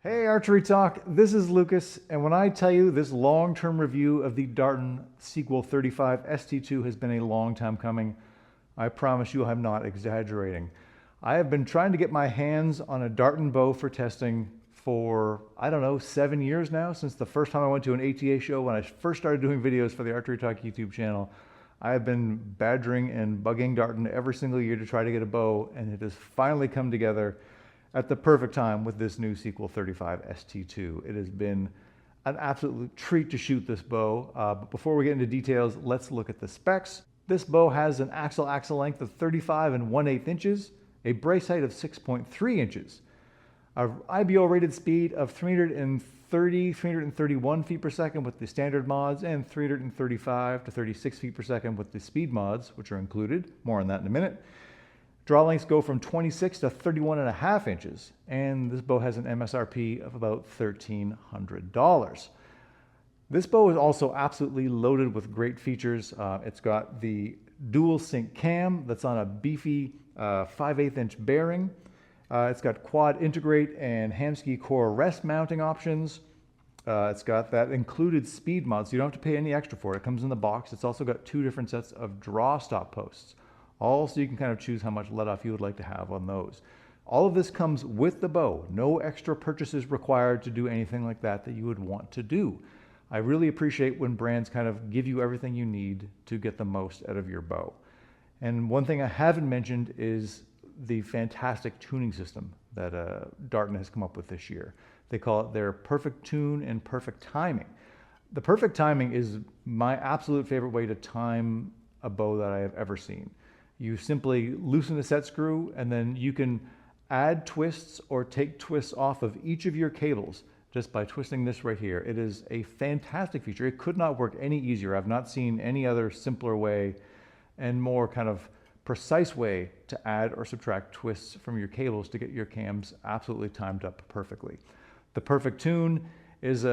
Hey Archery Talk, this is Lucas, and when I tell you this long-term review of the Darton Sequel 35 ST2 has been a long time coming, I promise you I'm not exaggerating. I have been trying to get my hands on a Darton bow for testing for, I don't know, 7 years now, since the first time I went to an ATA show when I first started doing videos for the ArcheryTalk YouTube channel. I have been badgering and bugging Darton every single year to try to get a bow, and it has finally come together at the perfect time with this new Sequel 35 ST2. It has been an absolute treat to shoot this bow. But before we get into details, let's look at the specs. This bow has an axle length of 35 and 1/8 inches, a brace height of 6.3 inches, a IBO rated speed of 331 feet per second with the standard mods, and 335 to 36 feet per second with the speed mods, which are included. More on that in a minute. Draw lengths go from 26 to 31.5 inches, and this bow has an MSRP of about $1,300. This bow is also absolutely loaded with great features. It's got the dual sync cam that's on a beefy 5/8 inch bearing. It's got quad integrate and Hamskea core rest mounting options. It's got that included speed mod, so you don't have to pay any extra for it. It comes in the box. It's also got 2 different sets of draw stop posts. Also, you can kind of choose how much let off you would like to have on those. All of this comes with the bow. No extra purchases required to do anything like that you would want to do. I really appreciate when brands kind of give you everything you need to get the most out of your bow. And one thing I haven't mentioned is the fantastic tuning system that Darton has come up with this year. They call it their perfect tune and perfect timing. The perfect timing is my absolute favorite way to time a bow that I have ever seen. You simply loosen the set screw, and then you can add twists or take twists off of each of your cables just by twisting this right here. It is a fantastic feature. It could not work any easier. I've not seen any other simpler way and more kind of precise way to add or subtract twists from your cables to get your cams absolutely timed up perfectly. The perfect tune is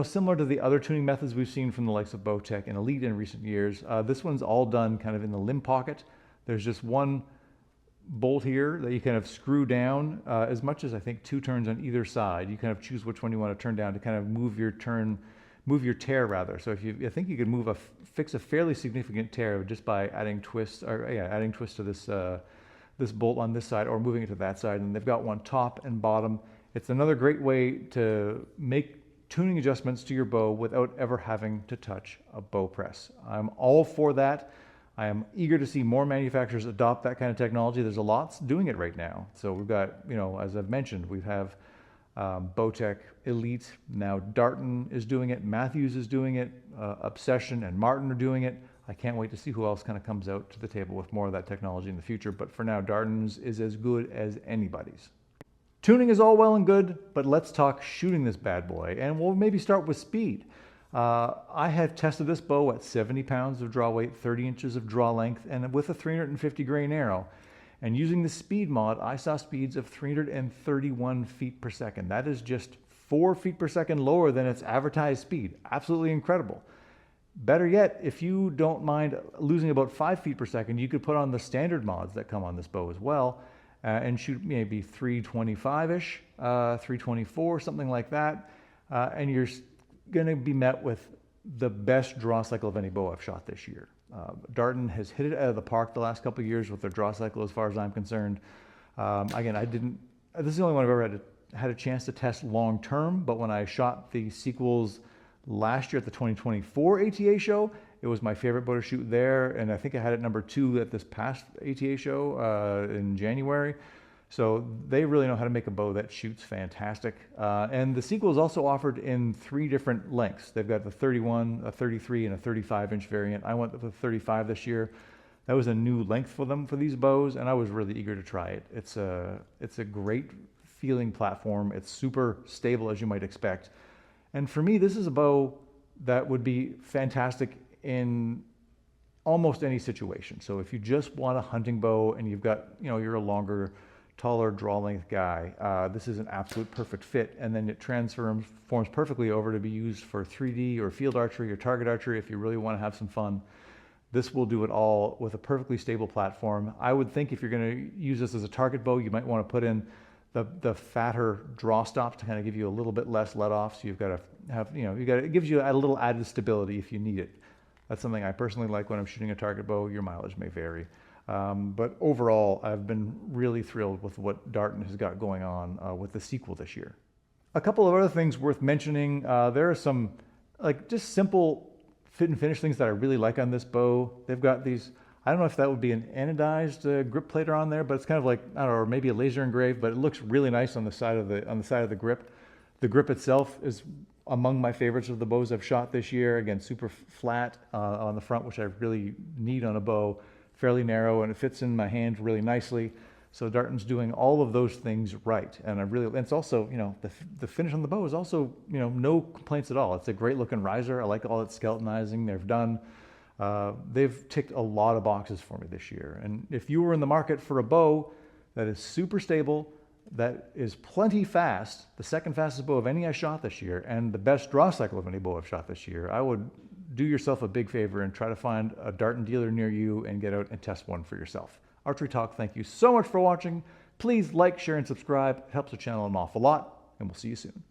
similar to the other tuning methods we've seen from the likes of Bowtech and Elite in recent years. This one's all done kind of in the limb pocket. There's just one bolt here that you kind of screw down as much as I think 2 turns on either side. You kind of choose which one you want to turn down to kind of move your tear rather. So I think you could fix a fairly significant tear just by adding twists to this bolt on this side or moving it to that side. And they've got one top and bottom. It's another great way to make tuning adjustments to your bow without ever having to touch a bow press. I'm all for that. I am eager to see more manufacturers adopt that kind of technology. There's a lot doing it right now. So we've got, as I've mentioned, we have Bowtech, Elite, now Darton is doing it, Matthews is doing it, Obsession and Martin are doing it. I can't wait to see who else kind of comes out to the table with more of that technology in the future. But for now, Darton's is as good as anybody's. Tuning is all well and good, but let's talk shooting this bad boy, and we'll maybe start with speed. I have tested this bow at 70 pounds of draw weight, 30 inches of draw length, and with a 350 grain arrow. And using the speed mod, I saw speeds of 331 feet per second. That is just 4 feet per second lower than its advertised speed. Absolutely incredible. Better yet, if you don't mind losing about 5 feet per second, you could put on the standard mods that come on this bow as well. And shoot maybe 325-ish, 324, something like that. And you're going to be met with the best draw cycle of any bow I've shot this year. Darton has hit it out of the park the last couple of years with their draw cycle as far as I'm concerned. Again, this is the only one I've ever had a chance to test long term, but when I shot the sequels last year at the 2024 ATA show, it was my favorite bow to shoot there, and I think I had it number 2 at this past ATA show in January. So they really know how to make a bow that shoots fantastic. And the Sequel is also offered in 3 different lengths. They've got the 31, a 33, and a 35-inch variant. I went with the 35 this year. That was a new length for them for these bows, and I was really eager to try it. It's a great feeling platform. It's super stable, as you might expect. And for me, this is a bow that would be fantastic in almost any situation. So if you just want a hunting bow and you've got, you're a longer, taller draw length guy, this is an absolute perfect fit. And then it transforms perfectly over to be used for 3D or field archery or target archery if you really want to have some fun. This will do it all with a perfectly stable platform. I would think if you're going to use this as a target bow, you might want to put in the fatter draw stops to kind of give you a little bit less let off. So you've got to have, it gives you a little added stability if you need it. That's something I personally like when I'm shooting a target bow. Your mileage may vary. But overall, I've been really thrilled with what Darton has got going on with the Sequel this year. A couple of other things worth mentioning. There are some just simple fit and finish things that I really like on this bow. They've got these, I don't know if that would be an anodized grip plater on there, but it's kind of like, I don't know, or maybe a laser engraved, but it looks really nice on the side of the grip. The grip itself is among my favorites of the bows I've shot this year. Again, super flat on the front, which I really need on a bow. Fairly narrow, and it fits in my hand really nicely. So Darton's doing all of those things right, and it's also, the finish on the bow is also, no complaints at all. It's a great looking riser. I like all that skeletonizing they've done. They've ticked a lot of boxes for me this year. And if you were in the market for a bow that is super stable, that is plenty fast, the second fastest bow of any I shot this year, and the best draw cycle of any bow I've shot this year, I would do yourself a big favor and try to find a Darton dealer near you and get out and test one for yourself. Archery Talk, thank you so much for watching. Please like, share, and subscribe. It helps the channel an awful lot, and we'll see you soon.